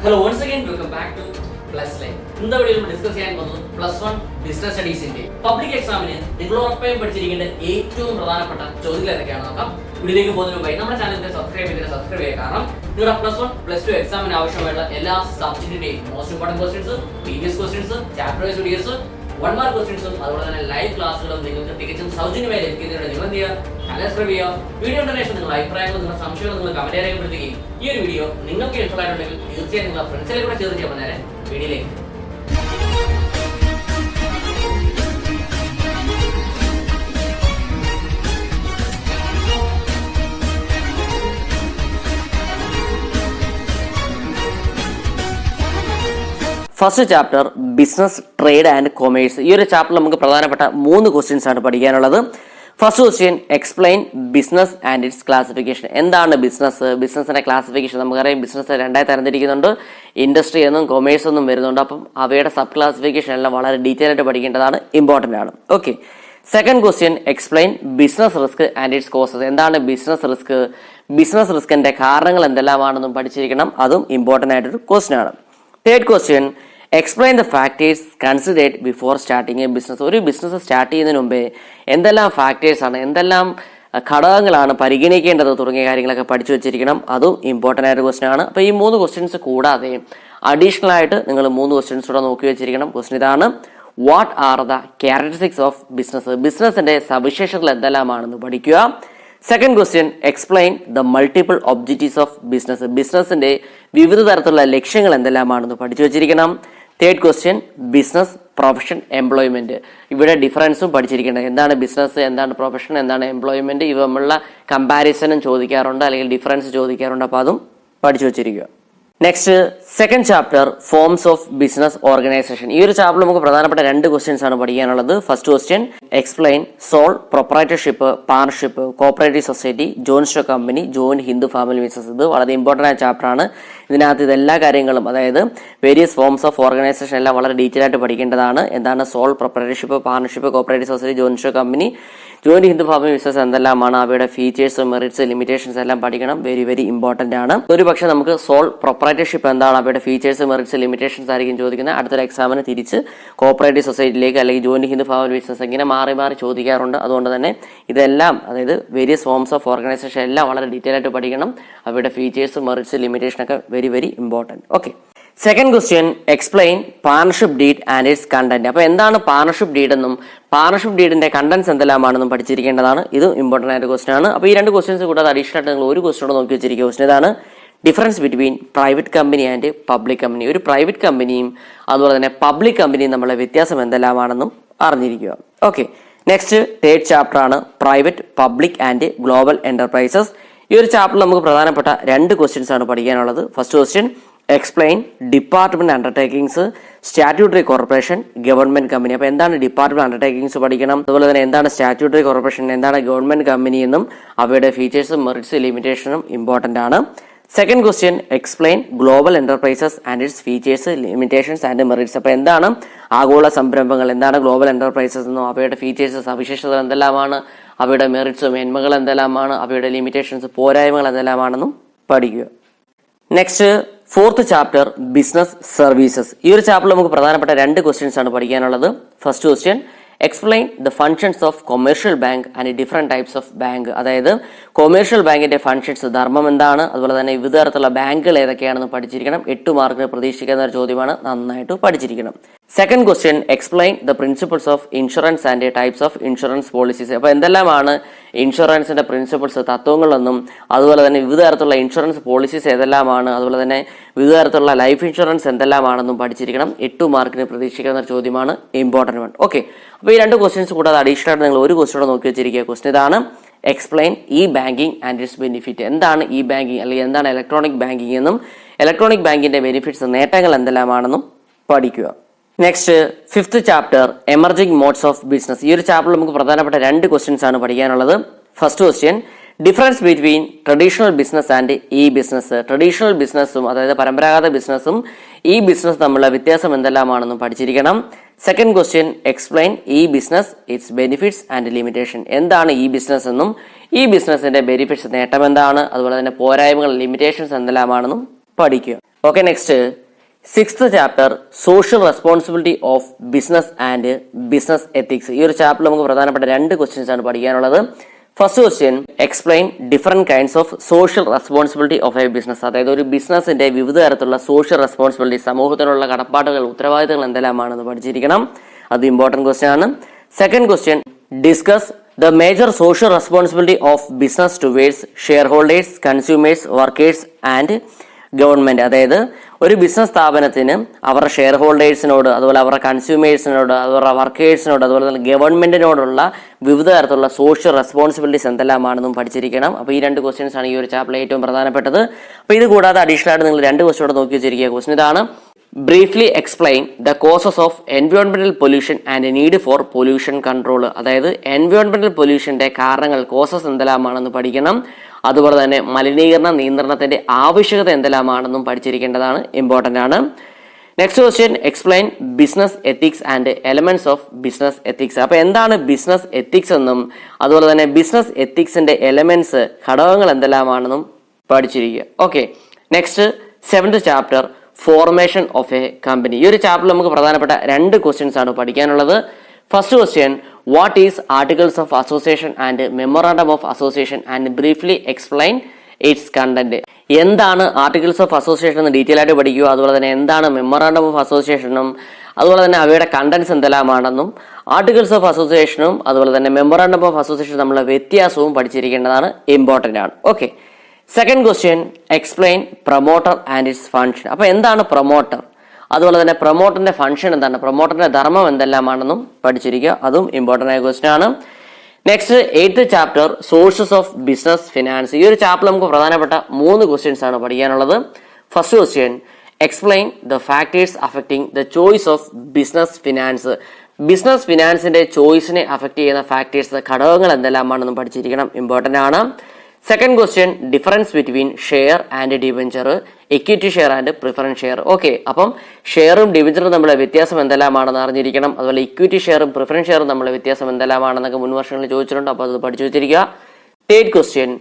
Hello, once again welcome back to Plus Line. ഇന്നത്തെ വീഡിയോയിൽ നമ്മൾ ഡിസ്കസ് ചെയ്യാൻ പോകുന്നത് +1 ബിസിനസ് സ്റ്റഡീസിന്റെ പബ്ലിക് എക്സാമിന് നിങ്ങൾ ഉറപ്പായും പഠിച്ചിരിക്കേണ്ട ഏറ്റവും പ്രധാനപ്പെട്ട ചോദ്യങ്ങൾ ഏതൊക്കെയാണെന്ന് നോക്കാം. വീഡിയോയിലേക്ക് പോകുന്നതിന് മുമ്പായി നമ്മുടെ ചാനലിനെ സബ്സ്ക്രൈബ് ചെയ്യുക. കാരണം നിങ്ങളുടെ +1 +2 എക്സാമിന് ആവശ്യമായുള്ള എല്ലാ സബ്ജക്റ്റിന്റെയും most important questions, previous questions, chapter wise videos, 1 mark ക്വസ്റ്റ്യൻസും അതുപോലെ തന്നെ ലൈവ് ക്ലാസ്സുകളും നിങ്ങൾക്ക് തികച്ചും സൗജന്യമായി ലഭിക്കുന്നതിന് നിങ്ങൾ എന്ത് ചെയ്യുക? ചാനൽ സബ്സ്ക്രൈബ് ചെയ്യുക. വീഡിയോ കണ്ടതിന് ശേഷം നിങ്ങളുടെ അഭിപ്രായങ്ങൾ, നിങ്ങളുടെ സംശയങ്ങൾ നിങ്ങൾ കമന്റ് രേഖപ്പെടുത്തുകയും ഈ ഒരു വീഡിയോ നിങ്ങൾക്ക് യൂസ്ഫുൾ ആയിട്ടുണ്ടെങ്കിൽ തീർച്ചയായും നിങ്ങളുടെ ഫ്രണ്ട്സിനെ കൂടെ ചേർത്ത് ചെയ്യാൻ നേരെ വീഡിയോയിലേക്ക്. First chapter business, trade and commerce. ഈ ഒരു ചാപ്റ്ററിൽ നമുക്ക് പ്രധാനപ്പെട്ട 3 ക്വസ്റ്റ്യൻസ് ആണ് പഠിക്കാനുള്ളത്. First question, explain business and it's classification. എന്താണ് ബിസിനസ്? ബിസിനസിന്റെ ക്ലാസിഫിക്കേഷൻ നമുക്കറിയാം. ബിസിനസ് 2 തരംതിരിക്കുന്നുണ്ട്. ഇൻഡസ്ട്രി എന്നും കൊമേഴ്സ് എന്നും വരുന്നുണ്ട്. അപ്പം അവയുടെ സബ് ക്ലാസിഫിക്കേഷൻ എല്ലാം വളരെ ഡീറ്റെയിൽ ആയിട്ട് പഠിക്കേണ്ടതാണ്, ഇമ്പോർട്ടന്റ് ആണ്. Okay. Second question, explain business risk and it's causes. എന്താണ് ബിസിനസ് റിസ്ക്? ബിസിനസ് റിസ്കിന്റെ കാരണങ്ങൾ എന്തെല്ലാമാണെന്നും പഠിച്ചിരിക്കണം. അതും ഇമ്പോർട്ടന്റ് ആയിട്ടൊരു ക്വസ്റ്റ്യൻ ആണ്. Third question, explain the factors considered before starting A business. ഒരു ബിസിനസ് സ്റ്റാർട്ട് ചെയ്യുന്നതിന് മുമ്പേ എന്തെല്ലാം ഫാക്ടേഴ്സ് ആണ്, എന്തെല്ലാം ഘടകങ്ങളാണ് പരിഗണിക്കേണ്ടത് തുടങ്ങിയ കാര്യങ്ങളൊക്കെ പഠിച്ചു വെച്ചിരിക്കണം. അതും ഇമ്പോർട്ടൻ്റ് ആയിട്ട് ക്വസ്റ്റ്യൻ ആണ്. അപ്പോൾ ഈ 3 ക്വസ്റ്റ്യൻസ് കൂടാതെ അഡീഷണൽ ആയിട്ട് നിങ്ങൾ 3 ക്വസ്റ്റ്യൻസ് കൂടെ നോക്കി വെച്ചിരിക്കണം. ക്വസ്റ്റ്യൻ ഇതാണ്: what are the characteristics of business? ബിസിനസിന്റെ സവിശേഷതകൾ എന്തെല്ലാമാണെന്ന് പഠിക്കുക. Second question, explain the multiple objectives of business. ബിസിനസിന്റെ വിവിധ തരത്തിലുള്ള ലക്ഷ്യങ്ങൾ എന്തെല്ലാമാണെന്ന് പഠിച്ചു വെച്ചിരിക്കണം. Third question, business, profession, employment. ഇവിടെ ഡിഫറൻസും പഠിച്ചിരിക്കണം. എന്താണ് ബിസിനസ്, എന്താണ് പ്രൊഫഷൻ, എന്താണ് എംപ്ലോയ്മെന്റ്, ഇവ തമ്മിലുള്ള കമ്പാരിസണും ചോദിക്കാറുണ്ട്, അല്ലെങ്കിൽ ഡിഫറൻസ് ചോദിക്കാറുണ്ട്. അപ്പോൾ അതും പഠിച്ചു വെച്ചിരിക്കുക. Next, second chapter, forms of business organisation. ഈ ഒരു ചാപ്റ്ററിൽ നമുക്ക് പ്രധാനപ്പെട്ട 2 ക്വസ്റ്റ്യൻസ് ആണ് പഠിക്കാനുള്ളത്. First question, explain soul proprietorship, partnership, cooperative society, joint stock company, joint Hindu family business. ഇത് വളരെ ഇമ്പോർട്ടൻ്റ് ആയ ചാപ്റ്റർ ആണ്. ഇതിനകത്ത് ഇതെല്ലാ കാര്യങ്ങളും, അതായത് വേരിയസ് ഫോംസ് ഓഫ് ഓർഗനൈസേഷൻ എല്ലാം വളരെ ഡീറ്റെയിൽ ആയിട്ട് പഠിക്കേണ്ടതാണ്. എന്താണ് soul proprietorship, partnership, cooperative society, joint stock company, joint Hindu family business എന്തെല്ലാമാണ്, അവയുടെ ഫീച്ചേഴ്സ്, മെറിറ്റ്സ്, ലിമിറ്റേഷൻസ് എല്ലാം പഠിക്കണം. വെരി വെരി ഇമ്പോർട്ടന്റ് ആണ്. ഒരു പക്ഷേ നമുക്ക് സോൾ പ്രൊപ്പറേറ്റർഷിപ്പ് എന്താണ്, അവയുടെ ഫീച്ചേഴ്സ്, മെറിറ്റ്സ്, ലിമിറ്റേഷൻസ് ആയിരിക്കും ചോദിക്കുന്നത്. അടുത്തൊരു എക്സാമിന് തിരിച്ച് കോപ്പറേറ്റീവ് സൊസൈറ്റിയിലേക്ക് അല്ലെങ്കിൽ ജോയിന്റ് ഹിന്ദു ഫാമിലി ബിസിനസ് ഇങ്ങനെ മാറി മാറി ചോദിക്കാറുണ്ട്. അതുകൊണ്ട് തന്നെ ഇതെല്ലാം, അതായത് വേരിയസ് ഫോംസ് ഓഫ് ഓർഗനൈസേഷൻ എല്ലാം വളരെ ഡീറ്റെയിൽ ആയിട്ട് പഠിക്കണം. അവയുടെ ഫീച്ചേഴ്സ്, മെറിറ്റ്സ്, ലിമിറ്റേഷൻ ഒക്കെ very very important. Okay. Second question, explain partnership deed and it's content. അപ്പോൾ എന്താണ് പാർട്ണർഷിപ്പ് ഡീഡ് എന്നും പാർട്ണർഷിപ്പ് ഡീഡിന്റെ കണ്ടന്റ്സ് എന്തെല്ലാമാണെന്നും പഠിച്ചിരിക്കേണ്ടതാണ്. ഇതും ഇമ്പോർട്ടന്റ് ആയിട്ട് ക്വസ്റ്റ്യൻ ആണ്. അപ്പോൾ ഈ 2 ക്വസ്റ്റ്യൻസ് കൂടാതെ അഡീഷണൽ ആയിട്ട് നിങ്ങൾ ഒരു ക്വസ്റ്റ്യൻ നോക്കി വെച്ചിരിക്കുക. ക്വസ്റ്റ്യൻ ഇതാണ്: difference between private company and public company. ഒരു പ്രൈവറ്റ് കമ്പനിയും അതുപോലെ തന്നെ പബ്ലിക് കമ്പനിയും തമ്മിലുള്ള വ്യത്യാസം എന്തെല്ലാമാണെന്നും അറിഞ്ഞിരിക്കുക. ഓക്കെ. നെക്സ്റ്റ്, തേർഡ് ചാപ്റ്റർ ആണ് private, public and global enterprises. ഈ ഒരു ചാപ്റ്ററിൽ നമുക്ക് പ്രധാനപ്പെട്ട 2 ക്വസ്റ്റ്യൻസ് ആണ് പഠിക്കാനുള്ളത്. First question, explain department undertakings, statutory corporation, government company. അപ്പോൾ എന്താണ് ഡിപ്പാർട്ട്മെന്റ് അണ്ടർടേക്കിംഗ്സ് പഠിക്കണം. അതുപോലെ തന്നെ എന്താണ് സ്റ്റാറ്റ്യൂട്ടറി കോർപ്പറേഷൻ, എന്താണ് ഗവൺമെന്റ് കമ്പനി എന്നും അവയുടെ ഫീച്ചേഴ്സും മെറിറ്റ്സ്, ലിമിറ്റേഷനും ഇമ്പോർട്ടന്റ് ആണ്. Second question, explain global enterprises and its features, limitations and merits. അപ്പോൾ എന്താണ് ആഗോള സംരംഭങ്ങൾ, എന്താണ് ഗ്ലോബൽ എന്റർപ്രൈസസ് എന്നും അവയുടെ ഫീച്ചേഴ്സ്, സവിശേഷതകൾ എന്തെല്ലാമാണ്, അവയുടെ മെറിറ്റ്സും മേന്മകൾ എന്തെല്ലാമാണ്, അവയുടെ ലിമിറ്റേഷൻസ്, പോരായ്മകൾ എന്തെല്ലാമാണെന്നും പഠിക്കുക. Next, fourth chapter, business services. ഈ ഒരു ചാപ്റ്ററിൽ നമുക്ക് പ്രധാനപ്പെട്ട 2 ക്വസ്റ്റ്യൻസ് ആണ് പഠിക്കാനുള്ളത്. First question, explain the functions of commercial bank and different types of bank. അതായത് കൊമേഴ്ഷ്യൽ ബാങ്കിന്റെ ഫങ്ഷൻസ്, ധർമ്മം എന്താണ്, അതുപോലെ തന്നെ വിവിധ തരത്തിലുള്ള ബാങ്കുകൾ ഏതൊക്കെയാണെന്ന് പഠിച്ചിരിക്കണം. 8 മാർക്കിന് പ്രതീക്ഷിക്കുന്ന ഒരു ചോദ്യമാണ്. നന്നായിട്ട് പഠിച്ചിരിക്കണം. Second question, explain the principles of insurance and types of insurance policies. അപ്പോൾ എന്തെല്ലാമാണ് ഇൻഷുറൻസിന്റെ പ്രിൻസിപ്പിൾസ്, തത്വങ്ങളെന്നും അതുപോലെ തന്നെ വിവിധ തരത്തിലുള്ള ഇൻഷുറൻസ് പോളിസീസ് ഏതെല്ലാമാണ്, അതുപോലെ തന്നെ വിവിധ തരത്തിലുള്ള ലൈഫ് ഇൻഷുറൻസ് എന്തെല്ലാമാണെന്നും പഠിച്ചിരിക്കണം. 8 മാർക്കിന് പ്രതീക്ഷിക്കുന്ന ഒരു ചോദ്യമാണ്, ഇമ്പോർട്ടന്റ് വൺ. ഓക്കെ. അപ്പോൾ ഈ 2 ക്വസ്റ്റ്യൻസ് കൂടാതെ അഡീഷണൽ ആയിട്ട് നിങ്ങൾ ഒരു ക്വസ്റ്റ്യൻ നോക്കി വെച്ചിരിക്കുക. ക്വസ്റ്റ്യൻ ഇതാണ്: explain E banking and it's benefit. എന്താണ് ഇ ബാങ്കിങ് അല്ലെങ്കിൽ എന്താണ് ഇലക്ട്രോണിക് ബാങ്കിങ് എന്നും ഇലക്ട്രോണിക് ബാങ്കിന്റെ ബെനിഫിറ്റ്സ്, നേട്ടങ്ങൾ എന്തെല്ലാമാണെന്നും പഠിക്കുക. Next, fifth chapter, emerging modes of business. ഈ ഒരു ചാപ്റ്ററിൽ നമുക്ക് പ്രധാനപ്പെട്ട 2 ക്വസ്റ്റ്യൻസ് ആണ് പഠിക്കാനുള്ളത്. First question, difference between traditional business and E business. Traditional ബിസിനസ്സും അതായത് പരമ്പരാഗത ബിസിനസ്സും ഈ ബിസിനസ് തമ്മിലുള്ള വ്യത്യാസം എന്തെല്ലാമാണെന്നും പഠിച്ചിരിക്കണം. Second question, explain E business, it's benefits and limitation. എന്താണ് ഈ ബിസിനസ് എന്നും ഈ ബിസിനസിന്റെ ബെനിഫിറ്റ്സ്, നേട്ടം എന്താണ്, അതുപോലെ തന്നെ പോരായ്മകൾ, ലിമിറ്റേഷൻസ് എന്തെല്ലാമാണെന്നും പഠിക്കുക. Okay, next 6th chapter social responsibility of business and business ethics. ഈ ഒരു ചാപ്റ്ററിൽ നമുക്ക് പ്രധാനപ്പെട്ട 2 ക്വസ്റ്റ്യൻസ് ആണ് പഠിക്കാനുള്ളത്. First question, explain different kinds of social responsibility of A business. അതായത് ഒരു ബിസിനസിന്റെ വിവിധ തരത്തിലുള്ള സോഷ്യൽ റെസ്പോൺസിബിലിറ്റി, സമൂഹത്തിനുള്ള കടപ്പാടുകൾ, ഉത്തരവാദിത്തങ്ങൾ എന്തെല്ലാമാണെന്ന് പഠിച്ചിരിക്കണം. അത് ഇമ്പോർട്ടന്റ് ക്വസ്റ്റ്യൻ ആണ്. Second question, discuss the major social responsibility of business towards share holders, consumers, workers and government. അതായത് ഒരു ബിസിനസ് സ്ഥാപനത്തിന് അവരുടെ ഷെയർ ഹോൾഡേഴ്സിനോട്, അതുപോലെ അവരുടെ കൺസ്യൂമേഴ്സിനോട്, അവരുടെ വർക്കേഴ്സിനോട്, അതുപോലെ തന്നെ ഗവൺമെന്റിനോടുള്ള വിവിധ തരത്തിലുള്ള സോഷ്യൽ റെസ്പോൺസിബിലിറ്റീസ് എന്തെല്ലാമാണെന്നും പഠിച്ചിരിക്കണം. അപ്പോൾ ഈ 2 ക്വസ്റ്റ്യൻസ് ആണ് ഈ ഒരു ചാപ്റ്ററിലെ ഏറ്റവും പ്രധാനപ്പെട്ടത്. അപ്പോൾ ഇത് കൂടാതെ അഡീഷണൽ ആയിട്ട് നിങ്ങൾ 2 ക്വസ്റ്റ്യൻ നോക്കി വെച്ചിരിക്കുക. ക്വസ്റ്റ്യൻ ഇതാണ്: briefly explain the causes of എൻവയോൺമെന്റൽ pollution and need for pollution control. അതായത് എൻവയോൺമെന്റൽ പൊല്യൂഷന്റെ കാരണങ്ങൾ, കോസസ് എന്തെല്ലാമാണെന്ന് പഠിക്കണം. അതുപോലെ തന്നെ മലിനീകരണ നിയന്ത്രണത്തിന്റെ ആവശ്യകത എന്തെല്ലാമാണെന്നും പഠിച്ചിരിക്കേണ്ടതാണ്, ഇമ്പോർട്ടന്റ് ആണ്. Next question, explain business ethics and elements of business ethics. അപ്പൊ എന്താണ് ബിസിനസ് എത്തിക്സ് എന്നും അതുപോലെ തന്നെ ബിസിനസ് എത്തിക്സിന്റെ എലമെന്റ്സ്, ഘടകങ്ങൾ എന്തെല്ലാമാണെന്നും പഠിച്ചിരിക്കുക. Okay, next 7th chapter formation of a company. ഈ ഒരു ചാപ്റ്ററിൽ നമുക്ക് പ്രധാനപ്പെട്ട 2 ക്വസ്റ്റ്യൻസ് ആണ് പഠിക്കാനുള്ളത്. First question, what is articles of association and memorandum of association and briefly explain its content. എന്താണ് ആർട്ടിക്കിൾസ് ഓഫ് അസോസിയേഷൻ എന്ന് ഡീറ്റെയിൽ ആയിട്ട് പഠിക്കുക. അതുപോലെ തന്നെ എന്താണ് മെമ്മോറാണ്ടം ഓഫ് അസോസിയേഷനും അതുപോലെ തന്നെ അവയുടെ കണ്ടന്റ്സ് എന്തെല്ലാമാണെന്നും ആർട്ടിക്കിൾസ് ഓഫ് അസോസിയേഷനും അതുപോലെ തന്നെ മെമ്മോറാണ്ടം ഓഫ് അസോസിയേഷൻ തമ്മിലുള്ള വ്യത്യാസവും പഠിച്ചിരിക്കേണ്ടതാണ്, ഇമ്പോർട്ടന്റ് ആണ്. Okay, second question, explain promoter and it's function. അപ്പൊ എന്താണ് പ്രൊമോട്ടർ, അതുപോലെ തന്നെ പ്രൊമോട്ടറിന്റെ ഫംഗ്ഷൻ എന്താണ്, പ്രൊമോട്ടറിന്റെ ധർമ്മം എന്തെല്ലാമാണെന്നും പഠിച്ചിരിക്കുക. അതും ഇമ്പോർട്ടന്റ് ആയ ക്വസ്റ്റ്യൻ ആണ്. Next 8th chapter sources of business finance. ഈ ഒരു ചാപ്റ്ററിൽ നമുക്ക് പ്രധാനപ്പെട്ട 3 ക്വസ്റ്റ്യൻസ് ആണ് പഠിക്കാനുള്ളത്. First question, explain the factors affecting the choice of business finance. Business ഫിനാൻസിന്റെ ചോയ്സിനെ അഫക്ട് ചെയ്യുന്ന ഫാക്ടേഴ്സ്, ഘടകങ്ങൾ എന്തെല്ലാമാണെന്നും പഠിച്ചിരിക്കണം, ഇമ്പോർട്ടന്റ് ആണ്. Second question, difference between share and debenture, equity share and preference share. Okay, അപ്പം ഷെയറും ഡിബെഞ്ചറും തമ്മിലുള്ള വ്യത്യാസം എന്തെല്ലാമാണെന്ന് അറിഞ്ഞിരിക്കണം. അതുപോലെ ഇക്വിറ്റി ഷെയറും പ്രിഫറൻസ് ഷെയറും തമ്മിലുള്ള വ്യത്യാസം എന്തെല്ലാമാണെന്നൊക്കെ മുൻ വർഷങ്ങളിൽ ചോദിച്ചിട്ടുണ്ട്. അപ്പോൾ അത് പഠിച്ചു വെച്ചിരിക്കുക. Third question,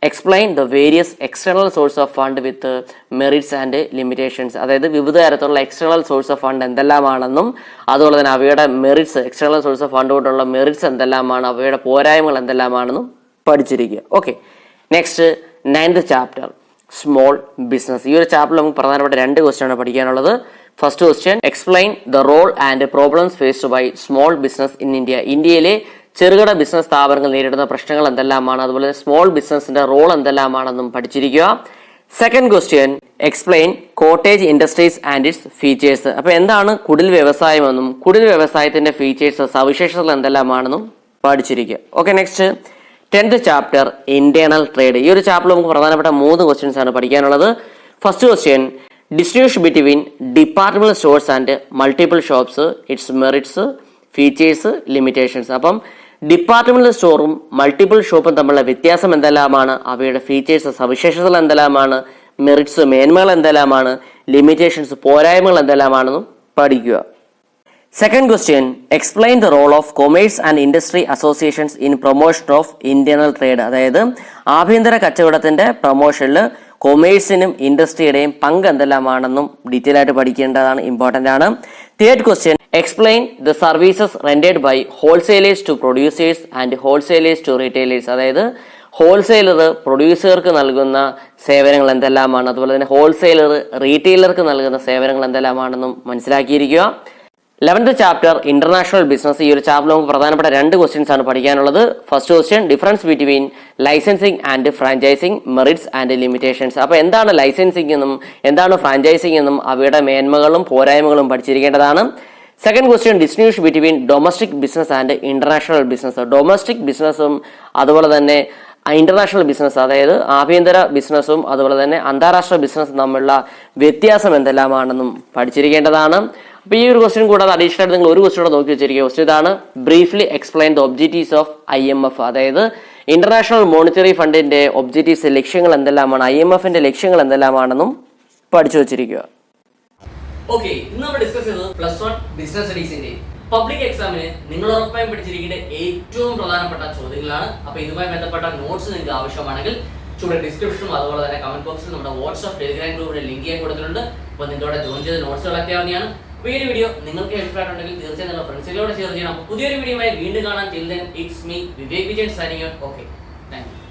explain the various external source of fund with merits and limitations. അതായത് വിവിധ തരത്തിലുള്ള എക്സ്റ്റേണൽ സോഴ്സ് ഓഫ് ഫണ്ട് എന്തെല്ലാമാണെന്നും അതുപോലെ തന്നെ അവയുടെ merits, external source of fund കൊണ്ടുള്ള മെറിറ്റ്സ് എന്തെല്ലാമാണ്, അവയുടെ പോരായ്മകൾ എന്തെല്ലാമാണെന്നും പഠിച്ചിരിക്കുക. Okay, next 9th chapter small business. ഈ ഒരു ചാപ്റ്ററിൽ നമുക്ക് പ്രധാനപ്പെട്ട 2 ക്വസ്റ്റ്യൻ ആണ് പഠിക്കാനുള്ളത്. First question, explain the role and problems faced by small business in India. ഇന്ത്യയിലെ ചെറുകിട ബിസിനസ് സ്ഥാപനങ്ങൾ നേരിടുന്ന പ്രശ്നങ്ങൾ എന്തെല്ലാമാണ്, അതുപോലെ സ്മോൾ ബിസിനസിന്റെ റോൾ എന്തെല്ലാമാണെന്നും പഠിച്ചിരിക്കുക. Second question, explain cottage industries and its features. അപ്പൊ എന്താണ് കുടിൽ വ്യവസായം എന്നും കുടിൽ വ്യവസായത്തിന്റെ ഫീച്ചേഴ്സ്, സവിശേഷതകൾ എന്തെല്ലാമാണെന്നും പഠിച്ചിരിക്കുക. Okay, next 10th chapter internal trade. ഈ ഒരു ചാപ്റ്ററിൽ നമുക്ക് പ്രധാനപ്പെട്ട 3 ക്വസ്റ്റ്യൻസ് ആണ് പഠിക്കാനുള്ളത്. First question, distribution between departmental stores and multiple shops, its merits, features, limitations. അപ്പം ഡിപ്പാർട്ട്മെന്റൽ സ്റ്റോറും മൾട്ടിപ്പിൾ ഷോപ്പും തമ്മിലുള്ള വ്യത്യാസം എന്തെല്ലാമാണ്, അവയുടെ ഫീച്ചേഴ്സ്, സവിശേഷതകൾ എന്തെല്ലാമാണ്, മെറിറ്റ്സ്, മേന്മകൾ എന്തെല്ലാമാണ്, ലിമിറ്റേഷൻസ്, പോരായ്മകൾ എന്തെല്ലാമാണെന്നും പഠിക്കുക. Second question, explain the role of commerce and industry associations in promotion of internal trade. അതായത് ആഭ്യന്തര കച്ചവടത്തിന്റെ പ്രൊമോഷനിൽ കൊമേഴ്സിനും ഇൻഡസ്ട്രിയുടെയും പങ്ക് എന്തെല്ലാമാണെന്നും ഡീറ്റെയിൽ ആയിട്ട് പഠിക്കേണ്ടതാണ്, ഇമ്പോർട്ടന്റ് ആണ്. Third question, explain the services rented by wholesalers to producers and wholesalers to retailers. അതായത് wholesaler പ്രൊഡ്യൂസർക്ക് നൽകുന്ന സേവനങ്ങൾ എന്തെല്ലാമാണ്, അതുപോലെ തന്നെ ഹോൾസെയിലർ റീറ്റെയിലർക്ക് നൽകുന്ന സേവനങ്ങൾ എന്തെല്ലാമാണെന്നും മനസ്സിലാക്കിയിരിക്കുക. 11th chapter international business. ഈ ഒരു ചാപ്റ്ററിൽ നമുക്ക് പ്രധാനപ്പെട്ട 2 ക്വസ്റ്റ്യൻസ് ആണ് പഠിക്കാനുള്ളത്. First question, difference between licensing and franchising, merits and limitations. അപ്പൊ എന്താണ് ലൈസൻസിങ് എന്നും എന്താണ് ഫ്രാഞ്ചൈസിങ് എന്നും അവയുടെ മേന്മകളും പോരായ്മകളും പഠിച്ചിരിക്കേണ്ടതാണ്. Second question, distinguish between domestic business and international business. Domestic ബിസിനസ്സും അതുപോലെ തന്നെ ഇന്റർനാഷണൽ ബിസിനസ്, അതായത് ആഭ്യന്തര ബിസിനസ്സും അതുപോലെ തന്നെ അന്താരാഷ്ട്ര ബിസിനസ്സും തമ്മിലുള്ള വ്യത്യാസം എന്തെല്ലാമാണെന്നും പഠിച്ചിരിക്കേണ്ടതാണ്. അപ്പൊ ഈ ഒരു ക്വസ്റ്റ്യൻ കൂടാതെ അഡീഷണൽ ആയിട്ട് നിങ്ങൾ ഒരു ക്വസ്റ്റ്യൻ കൂടെ നോക്കി വെച്ചിരിക്കുക. ക്വസ്റ്റ്യൻ ഇതാണ്: briefly explain the objectives of IMF. അതായത് ഇന്റർനാഷണൽ മോണിറ്ററി ഫണ്ടിന്റെ ഒബ്ജക്റ്റീവ്സ്, ലക്ഷ്യങ്ങൾ എന്തെല്ലാമാണ്, IMFന്റെ ലക്ഷ്യങ്ങൾ എന്തെല്ലാമാണെന്നും പഠിച്ചു വെച്ചിരിക്കുക. ഓക്കെ, ഇന്ന് നമ്മൾ ഡിസ്കസ് ചെയ്തത് +1 ബിസിനസ് സ്റ്റഡീസിന്റെ പബ്ലിക് എക്സാമിന് നിങ്ങൾ ഉറപ്പായും പഠിച്ചിരിക്കേണ്ട ഏറ്റവും പ്രധാനപ്പെട്ട ചോദ്യങ്ങളാണ്. അപ്പൊ ഇതുമായി ബന്ധപ്പെട്ട നോട്ട്സ് നിങ്ങൾക്ക് ആവശ്യമാണെങ്കിൽ ചൂടെ ഡിസ്ക്രിപ്ഷനും അതുപോലെ തന്നെ കമന്റ് ബോക്സിൽ നമ്മുടെ വാട്സ്ആപ്പ് ടെലിഗ്രാം ഗ്രൂപ്പിന്റെ ലിങ്ക് ഞാൻ കൊടുത്തിട്ടുണ്ട്. അപ്പോൾ നിങ്ങളോട് ജോയിൻ ചെയ്ത് നോട്ട്സ് കളക്ട് ചെയ്യാവുന്നതാണ്. അപ്പോൾ ഈ ഒരു വീഡിയോ നിങ്ങൾക്ക് ഹെൽപ്ഫുൾ ആയിട്ടുണ്ടെങ്കിൽ തീർച്ചയായും നിങ്ങളുടെ ഫ്രണ്ട്സിനോട് ഷെയർ ചെയ്യണം. പുതിയൊരു വീഡിയോയുമായി വീണ്ടും കാണാൻ. Till then it's me Vivek Vijayan signing out. Okay, thank you.